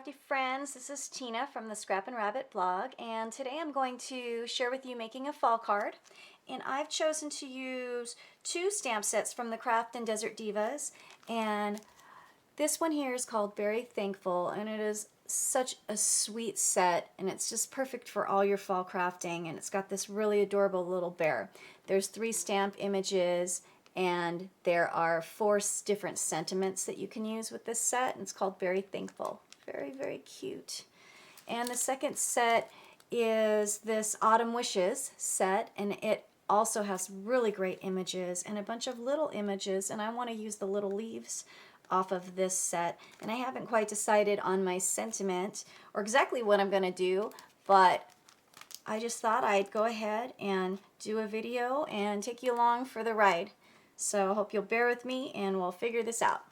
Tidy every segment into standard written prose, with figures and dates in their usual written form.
crafty friends, this is Tina from the Scrap and Rabbit blog, and today I'm going to share with you making a fall card. And I've chosen to use two stamp sets from the Craftin Desert Divas, and this one here is called Very Thankful, and it is such a sweet set, and it's just perfect for all your fall crafting, and it's got this really adorable little bear. There's 3 stamp images, and there are 4 different sentiments that you can use with this set, and it's called Very Thankful. Very, very cute. And the second set is this Autumn Wishes set, and it also has really great images and a bunch of little images, and I want to use the little leaves off of this set, and I haven't quite decided on my sentiment or exactly what I'm going to do, but I just thought I'd go ahead and do a video and take you along for the ride. So I hope you'll bear with me and we'll figure this out.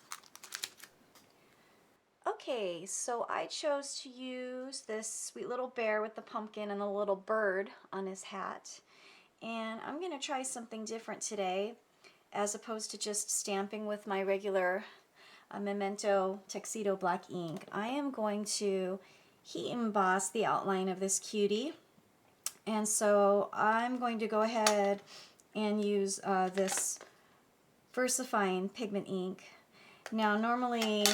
Okay, so I chose to use this sweet little bear with the pumpkin and the little bird on his hat. And I'm going to try something different today as opposed to just stamping with my regular Memento Tuxedo black ink. I am going to heat emboss the outline of this cutie. And so I'm going to go ahead and use this VersaFine pigment ink. Now normally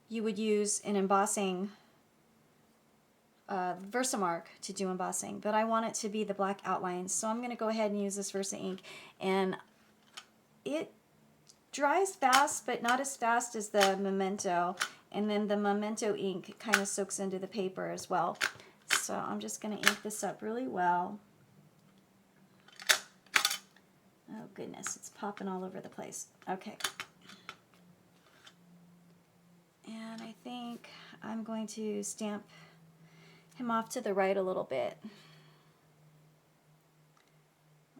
you would use an embossing Versamark to do embossing, but I want it to be the black outlines, so I'm going to go ahead and use this Versa ink, and it dries fast but not as fast as the Memento, and then the Memento ink kind of soaks into the paper as well. So I'm just going to ink this up really well. Oh goodness, it's popping all over the place. Okay. And I think I'm going to stamp him off to the right a little bit.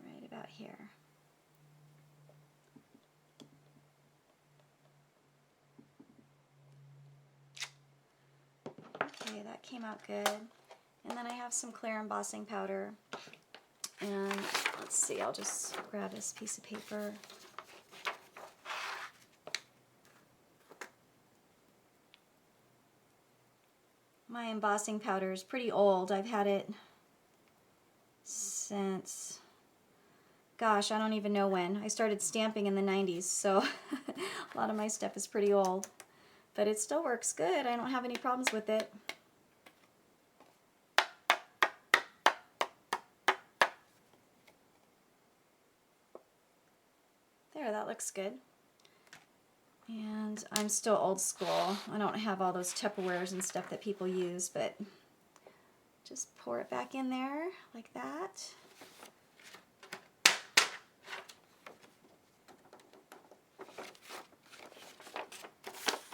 Right about here. Okay, that came out good. And then I have some clear embossing powder. And let's see, I'll just grab this piece of paper. My embossing powder is pretty old. I've had it since, gosh, I don't even know when. I started stamping in the 90s, so a lot of my stuff is pretty old. But it still works good. I don't have any problems with it. There, that looks good. And I'm still old school. I don't have all those Tupperwares and stuff that people use, but just pour it back in there like that.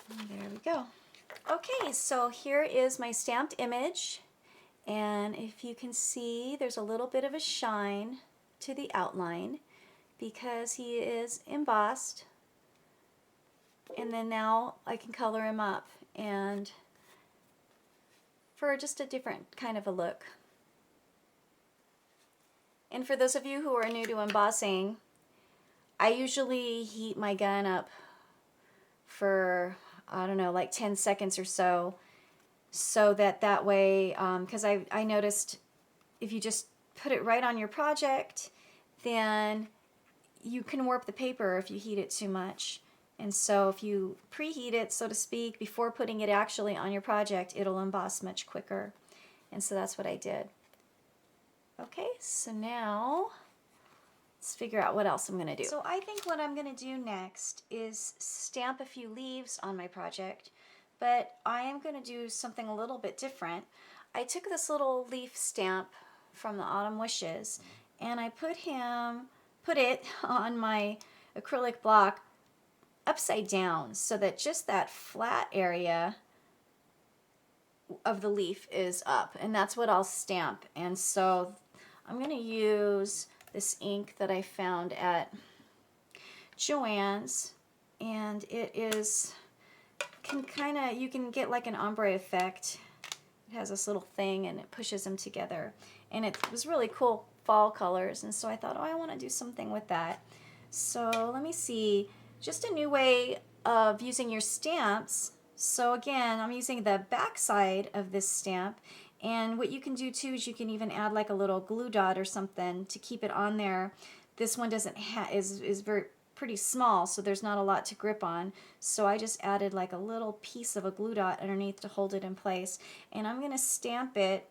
And there we go. Okay, so here is my stamped image, and if you can see, there's a little bit of a shine to the outline because he is embossed. And then now I can color him up and for just a different kind of a look. And for those of you who are new to embossing, I usually heat my gun up for, I don't know, like 10 seconds or so that way, because I noticed if you just put it right on your project, then you can warp the paper if you heat it too much. And so if you preheat it, so to speak, before putting it actually on your project, it'll emboss much quicker. And so that's what I did. Okay, so now let's figure out what else I'm going to do. So I think what I'm going to do next is stamp a few leaves on my project, but I am going to do something a little bit different. I took this little leaf stamp from the Autumn Wishes, and I put it on my acrylic block upside down so that just that flat area of the leaf is up, and that's what I'll stamp. And so I'm going to use this ink that I found at Joann's, and it is you can get like an ombre effect. It has this little thing and it pushes them together, and it was really cool fall colors, and so I thought, oh, I want to do something with that. So let me see, just a new way of using your stamps. So again, I'm using the back side of this stamp, and what you can do too is you can even add like a little glue dot or something to keep it on there. This one doesn't is very pretty small, so there's not a lot to grip on. So I just added like a little piece of a glue dot underneath to hold it in place, and I'm going to stamp it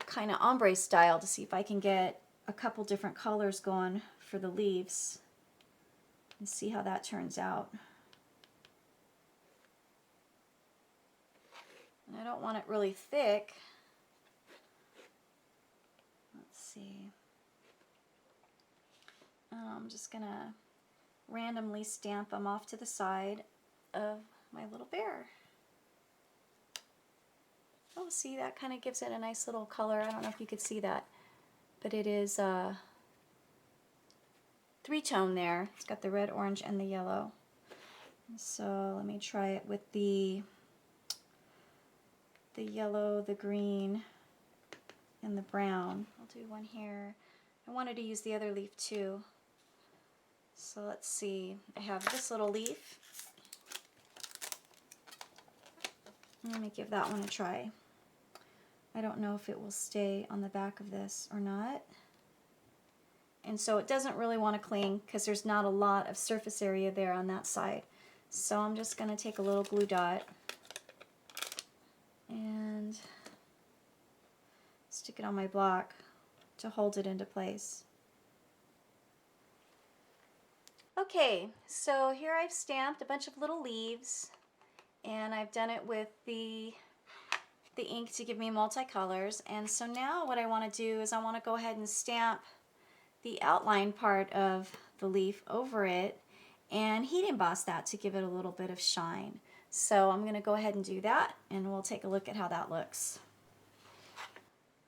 kind of ombre style to see if I can get a couple different colors going for the leaves and see how that turns out. And I don't want it really thick. Let's see. I'm just gonna randomly stamp them off to the side of my little bear. Oh, see, that kind of gives it a nice little color. I don't know if you could see that, but it is three-tone there. It's got the red, orange, and the yellow. So let me try it with the yellow, the green, and the brown. I'll do one here. I wanted to use the other leaf too. So let's see. I have this little leaf. Let me give that one a try. I don't know if it will stay on the back of this or not. And so it doesn't really want to cling because there's not a lot of surface area there on that side. So I'm just going to take a little glue dot and stick it on my block to hold it into place. Okay, so here I've stamped a bunch of little leaves, and I've done it with the ink to give me multicolors. And so now what I want to do is I want to go ahead and stamp the outline part of the leaf over it and heat emboss that to give it a little bit of shine. So I'm going to go ahead and do that, and we'll take a look at how that looks.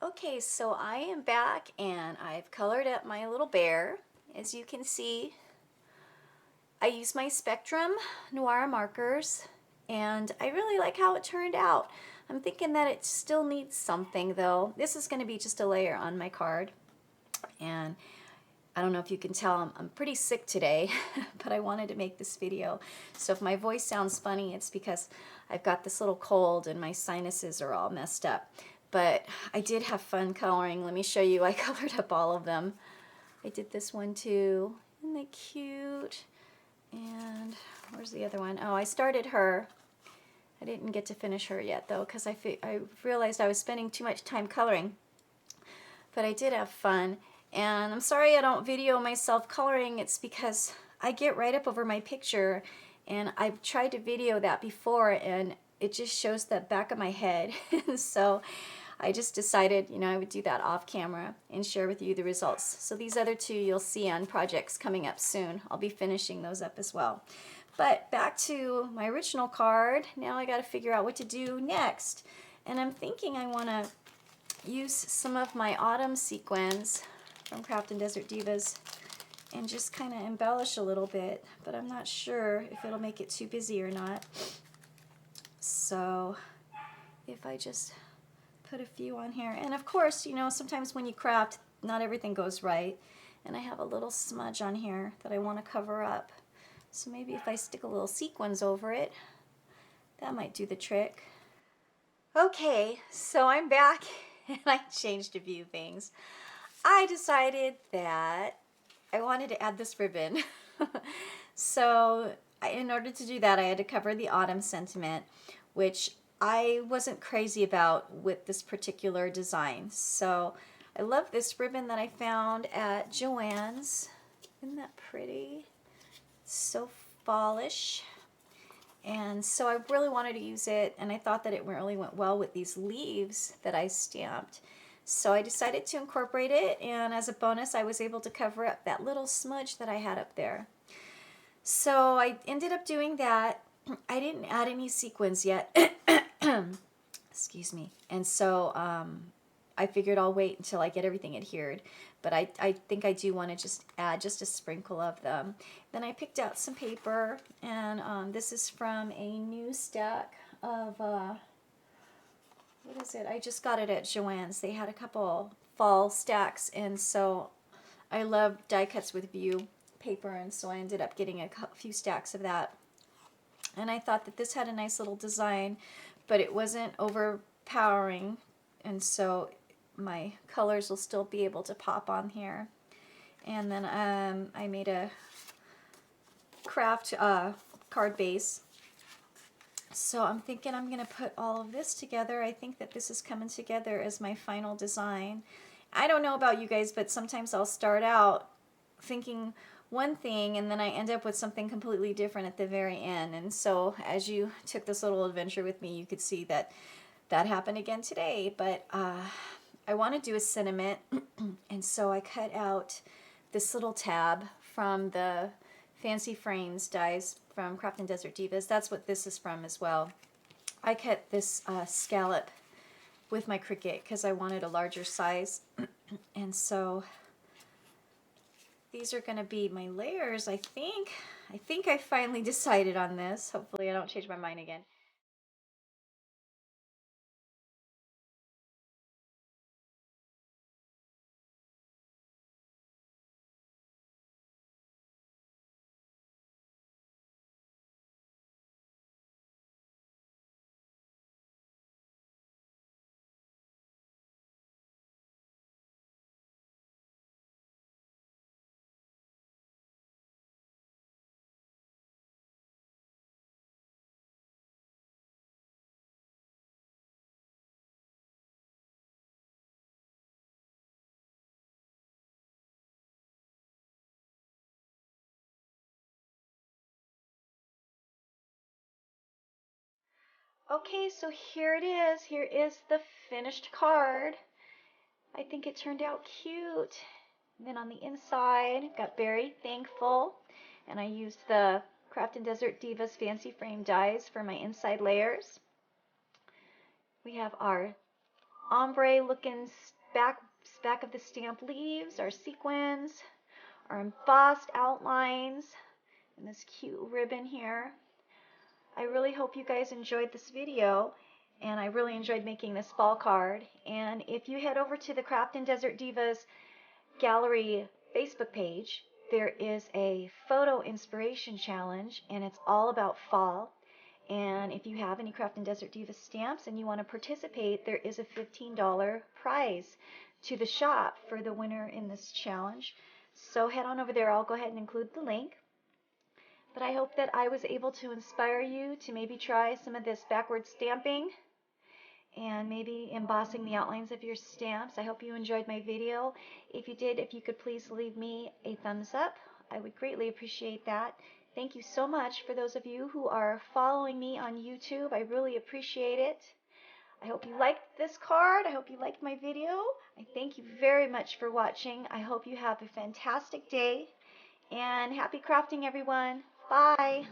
Okay, so I am back and I've colored up my little bear. As you can see, I use my Spectrum Noir markers, and I really like how it turned out. I'm thinking that it still needs something though. This is going to be just a layer on my card, and I don't know if you can tell, I'm pretty sick today, but I wanted to make this video. So if my voice sounds funny, it's because I've got this little cold and my sinuses are all messed up. But I did have fun coloring. Let me show you. I colored up all of them. I did this one too. Isn't they cute? And where's the other one? Oh, I started her. I didn't get to finish her yet though, because I realized I was spending too much time coloring. But I did have fun. And I'm sorry I don't video myself coloring. It's because I get right up over my picture, and I've tried to video that before and it just shows the back of my head. So I just decided, you know, I would do that off camera and share with you the results. So these other two you'll see on projects coming up soon. I'll be finishing those up as well. But back to my original card. Now I got to figure out what to do next. And I'm thinking I want to use some of my autumn sequins from Craftin Desert Divas and just kind of embellish a little bit, but I'm not sure if it'll make it too busy or not. So if I just put a few on here, and of course, you know, sometimes when you craft, not everything goes right, and I have a little smudge on here that I want to cover up. So maybe if I stick a little sequins over it, that might do the trick. Okay, so I'm back and I changed a few things. I decided that I wanted to add this ribbon. So in order to do that, I had to cover the autumn sentiment, which I wasn't crazy about with this particular design. So I love this ribbon that I found at Joann's. Isn't that pretty? So fallish. And so I really wanted to use it, and I thought that it really went well with these leaves that I stamped. So I decided to incorporate it, and as a bonus I was able to cover up that little smudge that I had up there. So I ended up doing that. I didn't add any sequins yet. Excuse me. And so I figured I'll wait until I get everything adhered. But I think I do want to just add just a sprinkle of them. Then I picked out some paper, and this is from a new stack of what is it? I just got it at Joann's. They had a couple fall stacks, and so I love die cuts with view paper, and so I ended up getting a few stacks of that. And I thought that this had a nice little design, but it wasn't overpowering, and so my colors will still be able to pop on here. And then I made a craft card base. So I'm thinking I'm going to put all of this together. I think that this is coming together as my final design. I don't know about you guys, but sometimes I'll start out thinking one thing and then I end up with something completely different at the very end. And so as you took this little adventure with me, you could see that that happened again today. But I want to do a sentiment, and so I cut out this little tab from the Fancy Frames dies from Craftin Desert Divas. That's what this is from as well. I cut this scallop with my Cricut because I wanted a larger size. And so these are going to be my layers, I think. I think I finally decided on this. Hopefully I don't change my mind again. Okay, so here it is. Here is the finished card. I think it turned out cute. And then on the inside, got Very Thankful. And I used the Craftin Desert Divas Fancy Frame dies for my inside layers. We have our ombre looking back of the stamp leaves, our sequins, our embossed outlines, and this cute ribbon here. I really hope you guys enjoyed this video, and I really enjoyed making this fall card. And if you head over to the Craftin Desert Divas gallery Facebook page, there is a photo inspiration challenge, and it's all about fall. And if you have any Craftin Desert Divas stamps and you want to participate, there is a $15 prize to the shop for the winner in this challenge. So head on over there. I'll go ahead and include the link. But I hope that I was able to inspire you to maybe try some of this backward stamping and maybe embossing the outlines of your stamps. I hope you enjoyed my video. If you did, if you could please leave me a thumbs up, I would greatly appreciate that. Thank you so much for those of you who are following me on YouTube. I really appreciate it. I hope you liked this card. I hope you liked my video. I thank you very much for watching. I hope you have a fantastic day, and happy crafting, everyone. Bye.